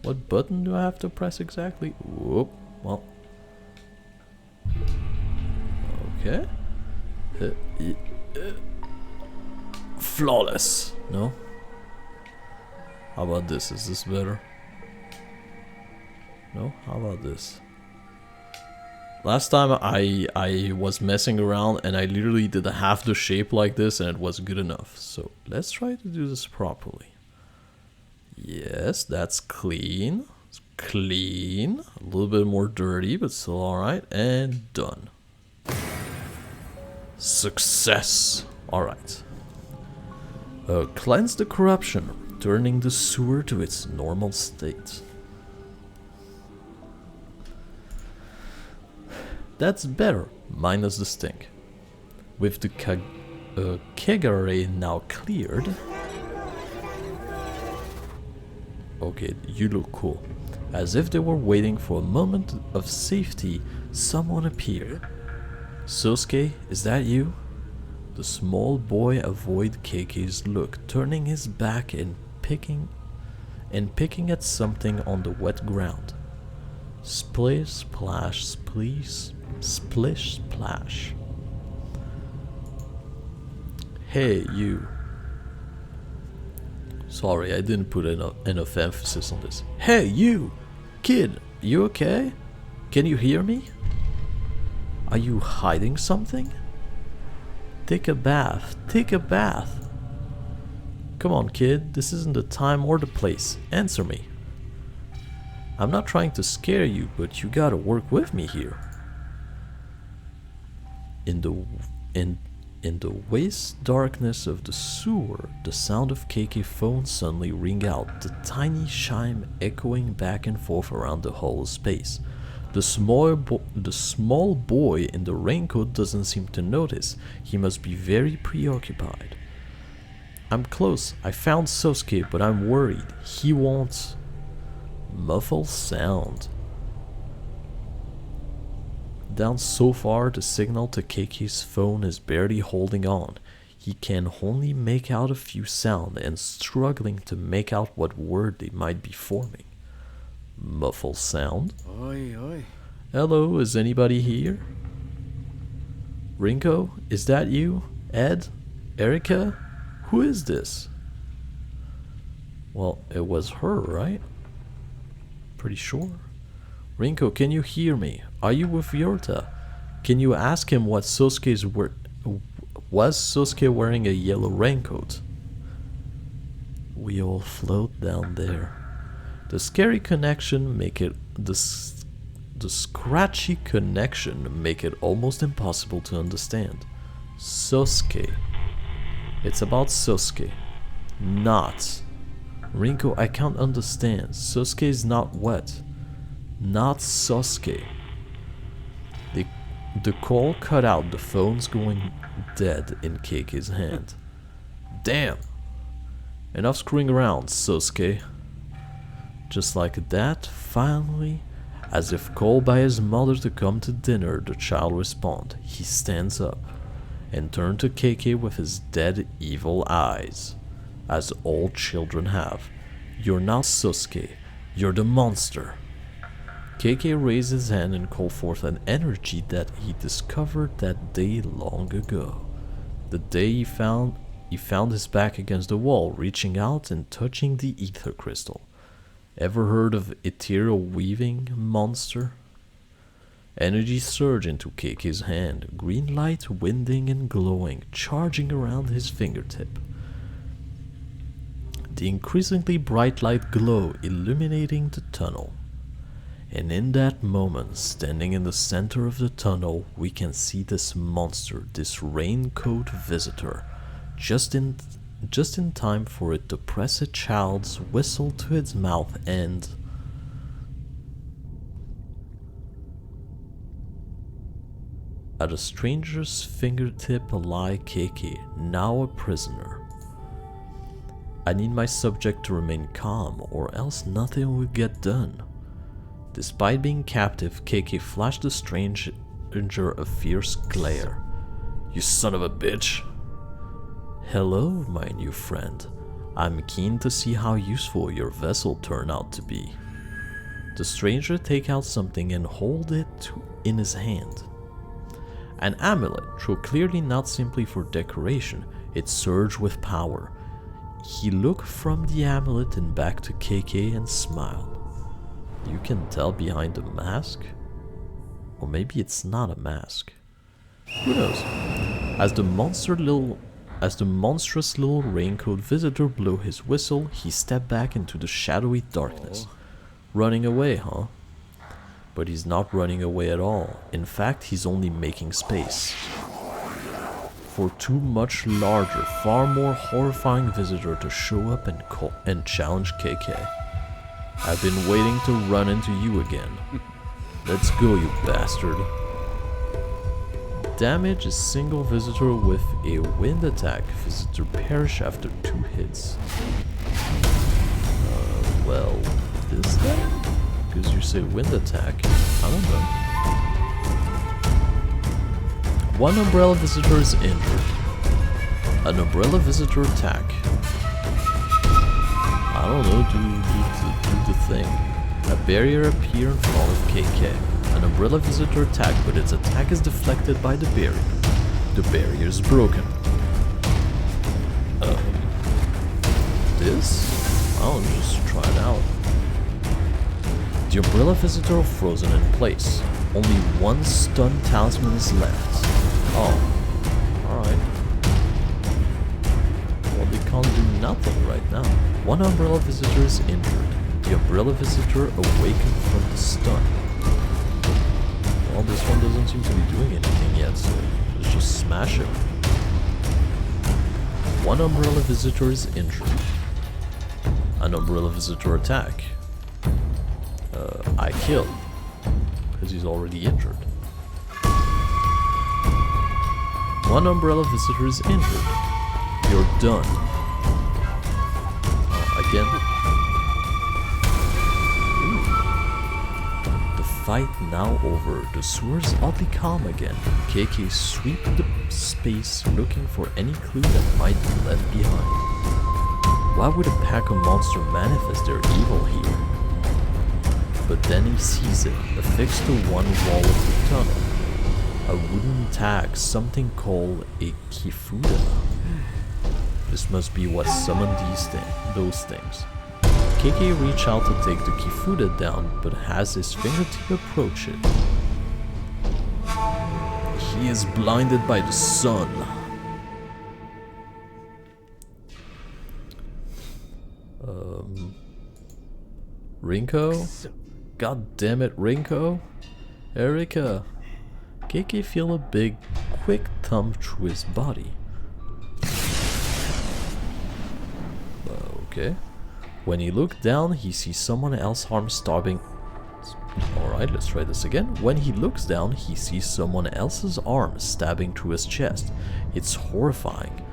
Speaker 1: what button do I have to press exactly? Whoop, well. Okay. Flawless. No? How about this? Is this better? No? How about this? Last time I was messing around and I literally did half the shape like this and it was good enough. So let's try to do this properly. Yes, that's clean. It's clean. A little bit more dirty, but still alright. And done. Success. Alright. Cleanse the corruption, returning the sewer to its normal state. That's better, minus the stink. With the Kegare now cleared... Okay, you look cool. As if they were waiting for a moment of safety, someone appeared. Sosuke, is that you? The small boy avoided Keiki's look, turning his back and picking at something on the wet ground. Splish, splash, splish, splish, splash. Hey, you. Sorry, I didn't put enough emphasis on this. Hey, you! Kid, you okay? Can you hear me? Are you hiding something? Take a bath. Take a bath. Come on, kid. This isn't the time or the place. Answer me. I'm not trying to scare you, but you gotta work with me here. In the waste darkness of the sewer, the sound of Keiki's phone suddenly ring out, the tiny chime echoing back and forth around the hollow space. The small boy in the raincoat doesn't seem to notice. He must be very preoccupied. I'm close. I found Sosuke, but I'm worried. He won't... Muffled sound. Down so far, the signal to Keiki's phone is barely holding on. He can only make out a few sounds and struggling to make out what word they might be forming. Muffled sound.
Speaker 2: Oi, oi.
Speaker 1: Hello, is anybody here? Rinko, is that you? Ed? Erica? Who is this? Well, it was her, right? Pretty sure. Rinko, can you hear me? Are you with Yorta? Can you ask him what Sosuke's was Sosuke wearing a yellow raincoat? We all float down there. The scary connection make it the scratchy connection make it almost impossible to understand. Sosuke. It's about Sosuke. Not. Rinko, I can't understand. Sosuke is not what? Not Sosuke. The call cut out, the phone's going dead in Keiki's hand. Damn! Enough screwing around, Sosuke. Just like that, finally, as if called by his mother to come to dinner, the child responds. He stands up and turns to Keiki with his dead evil eyes, as all children have. You're not Sosuke, you're the monster. Keiki raised his hand and called forth an energy that he discovered that day long ago. The day he found his back against the wall, reaching out and touching the ether crystal. Ever heard of ethereal weaving, monster? Energy surged into Keiki's hand, green light winding and glowing, charging around his fingertip. The increasingly bright light glow illuminating the tunnel. And in that moment, standing in the center of the tunnel, we can see this monster, this raincoat visitor, just in time for it to press a child's whistle to its mouth and... At a stranger's fingertip lie Keiki, now a prisoner. I need my subject to remain calm, or else nothing will get done. Despite being captive, Keiki flashed the stranger a fierce glare. You son of a bitch! Hello, my new friend. I'm keen to see how useful your vessel turned out to be. The stranger take out something and hold it in his hand. An amulet, though clearly not simply for decoration, it surged with power. He looked from the amulet and back to Keiki and smiled. You can tell behind the mask? Or maybe it's not a mask. Who knows? As the monstrous little raincoat visitor blew his whistle, he stepped back into the shadowy darkness. Running away, huh? But he's not running away at all. In fact, he's only making space for too much larger, far more horrifying visitor to show up and challenge Keiki. I've been waiting to run into you again. Let's go, you bastard. Damage a single visitor with a wind attack. Visitor perish after 2 hits. Well, this then? Because you say wind attack. I don't know. 1 umbrella visitor is injured. An umbrella visitor attack. I don't know, do the thing. A barrier appears in front of KK. An umbrella visitor attack, but its attack is deflected by the barrier. The barrier is broken. This? I'll just try it out. The umbrella visitor frozen in place. Only 1 stun talisman is left. Oh, alright. Well, they can't do nothing right now. 1 umbrella visitor is injured. The umbrella visitor awakened from the stun. Well, this one doesn't seem to be doing anything yet, so let's just smash him. 1 umbrella visitor is injured. An umbrella visitor attack. I kill. Because he's already injured. 1 umbrella visitor is injured. You're done. Again. Ooh. The fight now over. The sewer's oddly calm again. KK sweep the space looking for any clue that might be left behind. Why would a pack of monsters manifest their evil here? But then he sees it, affixed to one wall of the tunnel. A wooden tag, something called a kifuda. This must be what summoned those things. KK reaches out to take the kifuda down, but has his fingertip approach it. He is blinded by the sun. Rinko? God damn it, Rinko? Erika. KK feel a big, quick thump through his body. Okay. When he looked down, he sees someone else's arm stabbing. Alright, let's try this again. When he looks down, he sees someone else's arm stabbing through his chest. It's horrifying.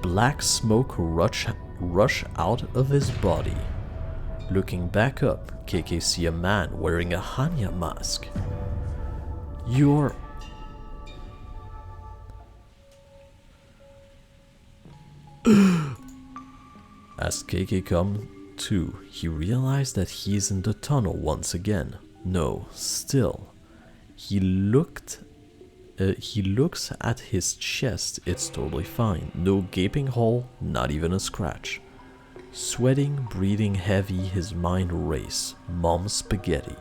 Speaker 1: Black smoke rush out of his body. Looking back up, KK see a man wearing a Hanya mask. You're... As KK comes to, he realized that he is in the tunnel once again. No, still. He looks at his chest, it's totally fine. No gaping hole, not even a scratch. Sweating, breathing heavy, his mind raced. Mom's spaghetti.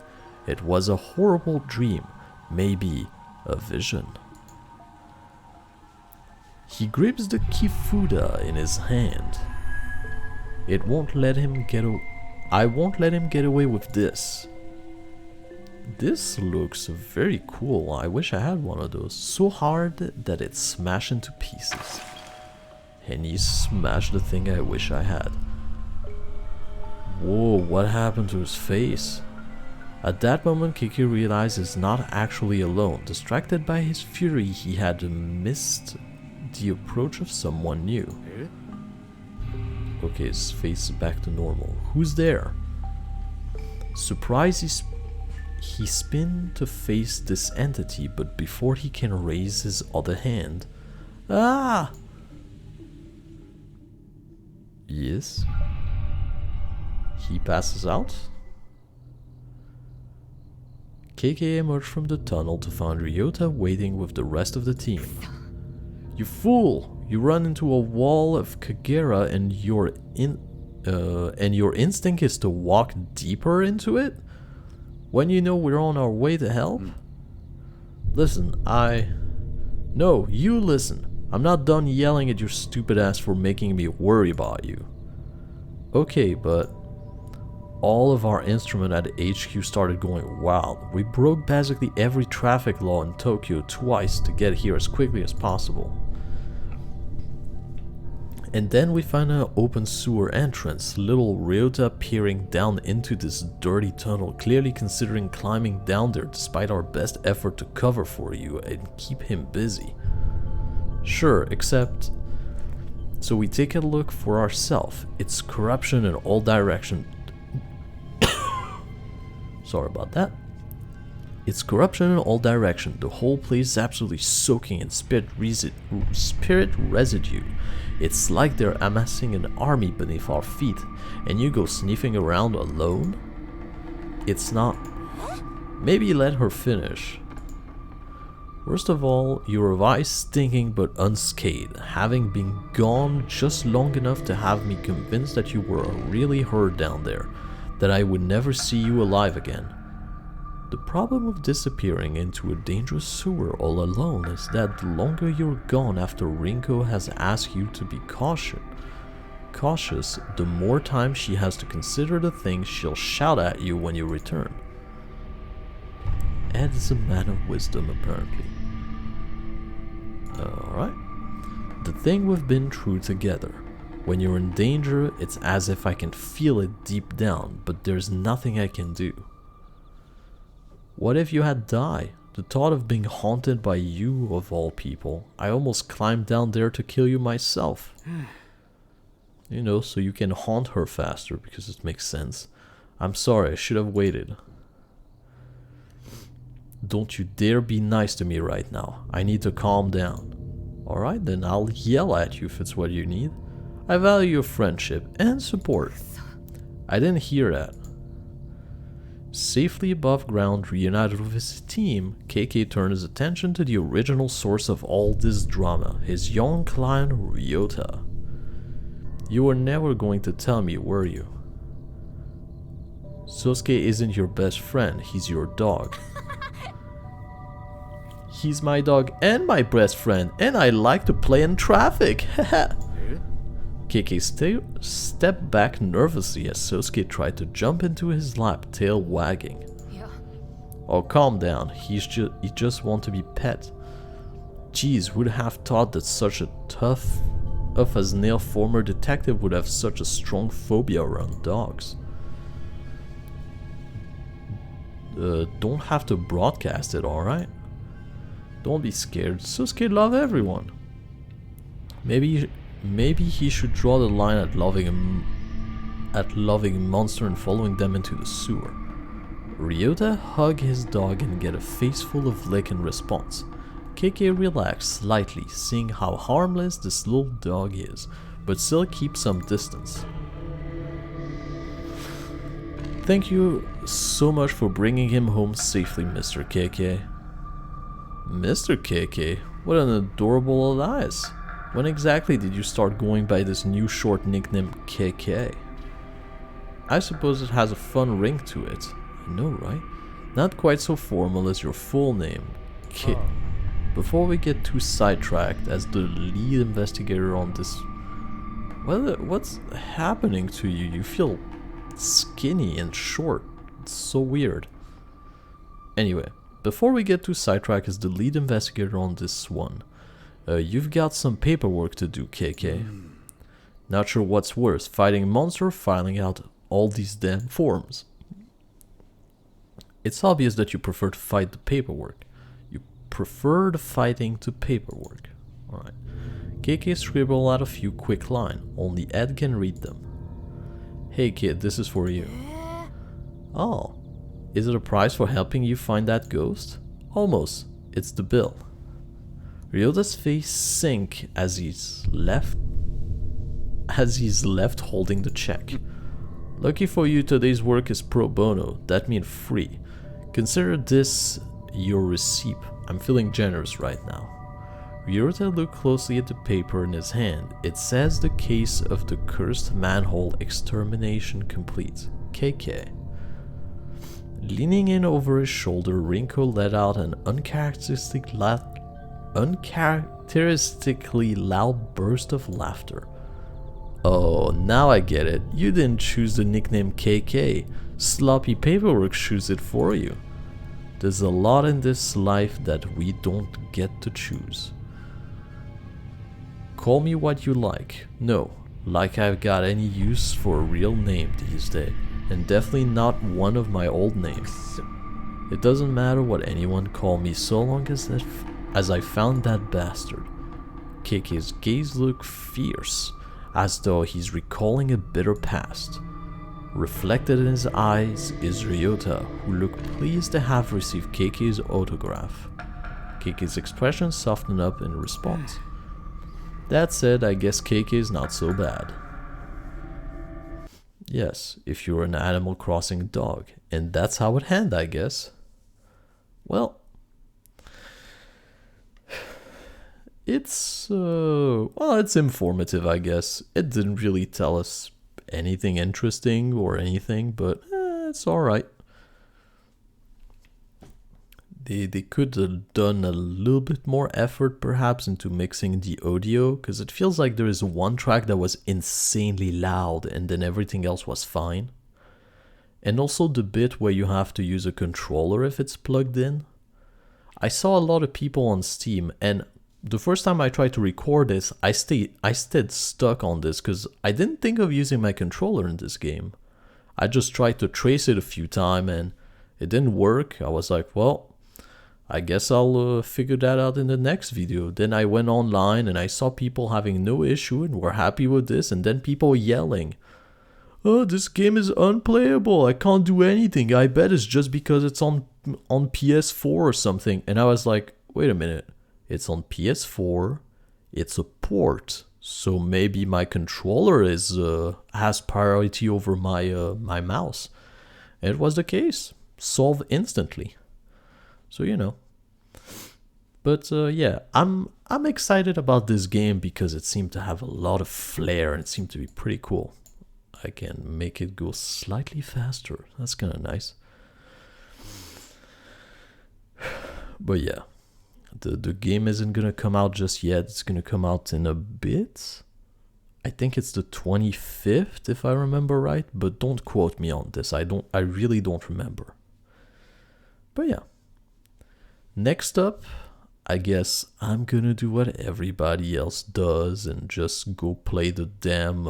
Speaker 1: It was a horrible dream, maybe a vision. He grips the Kifuda in his hand. It won't let him get I won't let him get away with this. This looks very cool. I wish I had one of those. So hard that it smashed into pieces. And he smashed the thing I wish I had. Whoa, what happened to his face? At that moment, Kiki realized he's not actually alone. Distracted by his fury, he had missed the approach of someone new. Okay, his face is back to normal. Who's there? Surprised, he spins to face this entity, but before he can raise his other hand... Ah! Yes. He passes out. KK emerged from the tunnel to find Ryota waiting with the rest of the team. You fool! You run into a wall of Kagera and your instinct is to walk deeper into it? When you know we're on our way to help? Listen, No, you listen. I'm not done yelling at your stupid ass for making me worry about you. Okay, but... all of our instruments at HQ started going wild. We broke basically every traffic law in Tokyo twice to get here as quickly as possible. And then we find an open sewer entrance, little Ryota peering down into this dirty tunnel, clearly considering climbing down there despite our best effort to cover for you and keep him busy. Sure, except... so we take a look for ourselves. It's corruption in all directions. Sorry about that. It's corruption in all directions. The whole place is absolutely soaking in spirit residue. It's like they're amassing an army beneath our feet, and you go sniffing around alone? It's not... Maybe let her finish. Worst of all, you arrive stinking but unscathed, having been gone just long enough to have me convinced that you were really hurt down there, that I would never see you alive again. The problem with disappearing into a dangerous sewer all alone is that the longer you're gone after Rinko has asked you to be cautious, the more time she has to consider the things she'll shout at you when you return. Ed is a man of wisdom, apparently. Alright. The thing we've been through together. When you're in danger, it's as if I can feel it deep down, but there's nothing I can do. What if you had died? The thought of being haunted by you, of all people. I almost climbed down there to kill you myself. You know, so you can haunt her faster, because it makes sense. I'm sorry, I should have waited. Don't you dare be nice to me right now. I need to calm down. Alright, then I'll yell at you if it's what you need. I value your friendship and support. I didn't hear that. Safely above ground, reunited with his team, KK turned his attention to the original source of all this drama, his young client Ryota. You were never going to tell me, were you? Sosuke isn't your best friend, he's your dog. He's my dog and my best friend, and I like to play in traffic, haha. KK stepped back nervously as Sosuke tried to jump into his lap, tail wagging. Oh, calm down. He just want to be pet. Geez, would have thought that such a tough as nail former detective would have such a strong phobia around dogs. Don't have to broadcast it, alright? Don't be scared. So scared love everyone. Maybe he should draw the line at loving a monster and following them into the sewer. Ryota hug his dog and get a face full of lick in response. KK relaxed slightly, seeing how harmless this little dog is, but still keeps some distance. Thank you so much for bringing him home safely, Mr. KK. Mr. KK? What an adorable Elias. When exactly did you start going by this new short nickname KK? I suppose it has a fun ring to it. I know, right? Not quite so formal as your full name, K. Before we get too sidetracked, as the lead investigator on this... What's happening to you? You feel skinny and short. It's so weird. Anyway, before we get too sidetracked as the lead investigator on this one, you've got some paperwork to do, KK. Not sure what's worse, fighting a monster or filing out all these damn forms. It's obvious that you prefer to fight the paperwork. You prefer the fighting to paperwork. Alright. KK scribbled out a few quick lines. Only Ed can read them. Hey kid, this is for you. Oh. Is it a prize for helping you find that ghost? Almost. It's the bill. Ryota's face sank as he's left holding the check. Lucky for you, today's work is pro bono. That means free. Consider this your receipt. I'm feeling generous right now. Ryota looked closely at the paper in his hand. It says the case of the cursed manhole extermination complete. KK. Leaning in over his shoulder, Rinko let out an uncharacteristically loud burst of laughter. Oh, now I get it. You didn't choose the nickname KK. Sloppy paperwork chose it for you. There's a lot in this life that we don't get to choose. Call me what you like. No, like I've got any use for a real name these days. And definitely not one of my old names. It doesn't matter what anyone call me so long as I found that bastard. KK's gaze looked fierce, as though he's recalling a bitter past. Reflected in his eyes is Ryota, who looked pleased to have received KK's autograph. KK's expression softened up in response. That said, I guess KK is not so bad. Yes, if you're an Animal Crossing dog, and that's how it ended, I guess. Well, it's informative, I guess. It didn't really tell us anything interesting or anything, but it's alright. They could have done a little bit more effort perhaps into mixing the audio, because it feels like there is one track that was insanely loud and then everything else was fine. And also the bit where you have to use a controller if it's plugged in. I saw a lot of people on Steam, and the first time I tried to record this, I stayed stuck on this because I didn't think of using my controller in this game. I just tried to trace it a few times and it didn't work. I was like, well, I guess I'll figure that out in the next video. Then I went online and I saw people having no issue and were happy with this, and then people yelling, oh, this game is unplayable, I can't do anything, I bet it's just because it's on PS4 or something. And I was like, wait a minute, it's on PS4, it's a port, so maybe my controller has priority over my mouse. And it was the case, solved instantly. So you know. But yeah, I'm excited about this game because it seemed to have a lot of flair and it seemed to be pretty cool. I can make it go slightly faster. That's kind of nice. But yeah, the game isn't gonna come out just yet. It's gonna come out in a bit. I think it's the 25th if I remember right, but don't quote me on this. I really don't remember. But yeah. Next up, I guess I'm gonna do what everybody else does and just go play the damn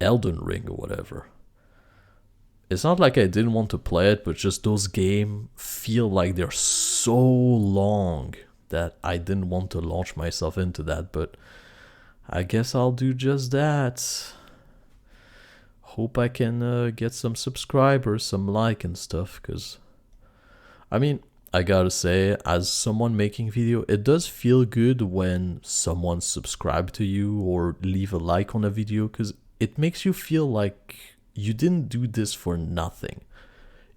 Speaker 1: Elden Ring or whatever. It's not like I didn't want to play it, but just those games feel like they're so long that I didn't want to launch myself into that, but I guess I'll do just that. Hope I can get some subscribers, some like and stuff, because I mean, I gotta say, as someone making video, it does feel good when someone subscribe to you or leave a like on a video, because it makes you feel like you didn't do this for nothing.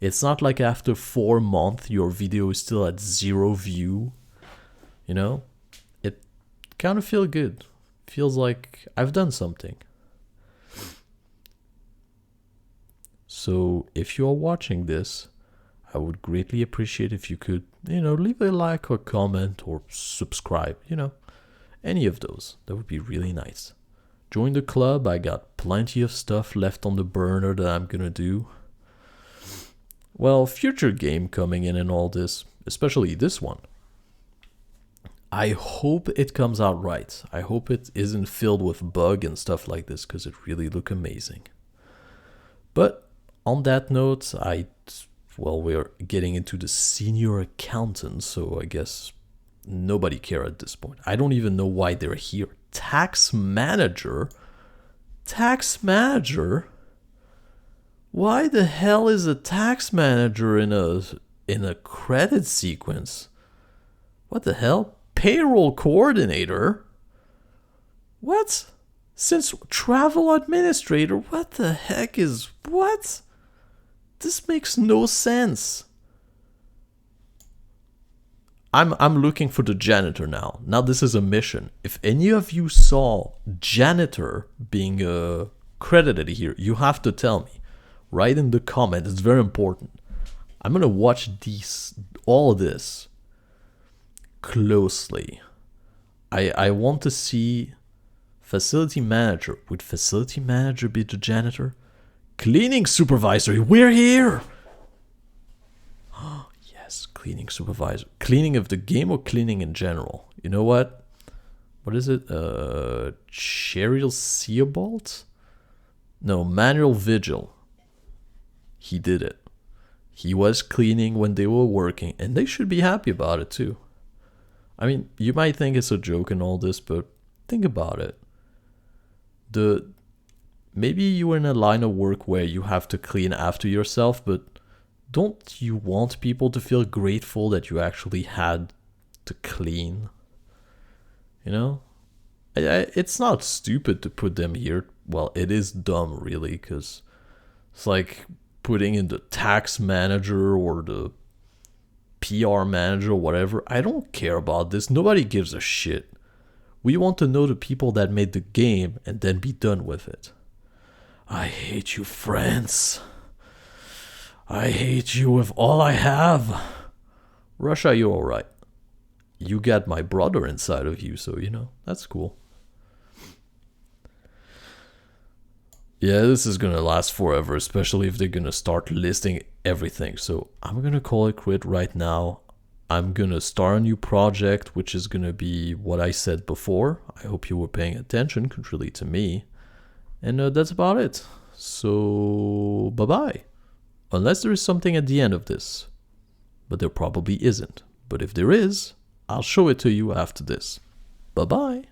Speaker 1: It's not like after 4 months your video is still at 0 view. You know? It kind of feels good. Feels like I've done something. So if you are watching this, I would greatly appreciate if you could, leave a like or comment or subscribe, any of those. That would be really nice. Join the club. I got plenty of stuff left on the burner that I'm gonna do. Well, future game coming in and all this, especially this one. I hope it comes out right. I hope it isn't filled with bug and stuff like this, because it really look amazing. But on that note, we're getting into the senior accountant, so I guess nobody care at this point. I don't even know why they're here. Tax manager? Tax manager? Why the hell is a tax manager in a credit sequence? What the hell? Payroll coordinator? What? Since travel administrator? What the heck is what? This makes no sense. I'm looking for the janitor now. Now this is a mission. If any of you saw janitor being credited here, you have to tell me. Write in the comment. It's very important. I'm gonna watch all of this closely. I want to see facility manager. Would facility manager be the janitor? Cleaning supervisor. We're here. Yes, cleaning supervisor. Cleaning of the game or cleaning in general? You know what? What is it? Cheryl Seabolt? No, manual vigil. He did it. He was cleaning when they were working, and they should be happy about it too. I mean, you might think it's a joke and all this, but think about it. Maybe you're in a line of work where you have to clean after yourself, but don't you want people to feel grateful that you actually had to clean? It's not stupid to put them here. Well, it is dumb, really, because it's like putting in the tax manager or the PR manager or whatever. I don't care about this. Nobody gives a shit. We want to know the people that made the game and then be done with it. I hate you, France. I hate you with all I have. Russia, you're alright. You got my brother inside of you, so that's cool. Yeah, this is gonna last forever, especially if they're gonna start listing everything. So I'm gonna call it quit right now. I'm gonna start a new project, which is gonna be what I said before. I hope you were paying attention, contrary to me. And that's about it. So, bye-bye. Unless there is something at the end of this. But there probably isn't. But if there is, I'll show it to you after this. Bye-bye.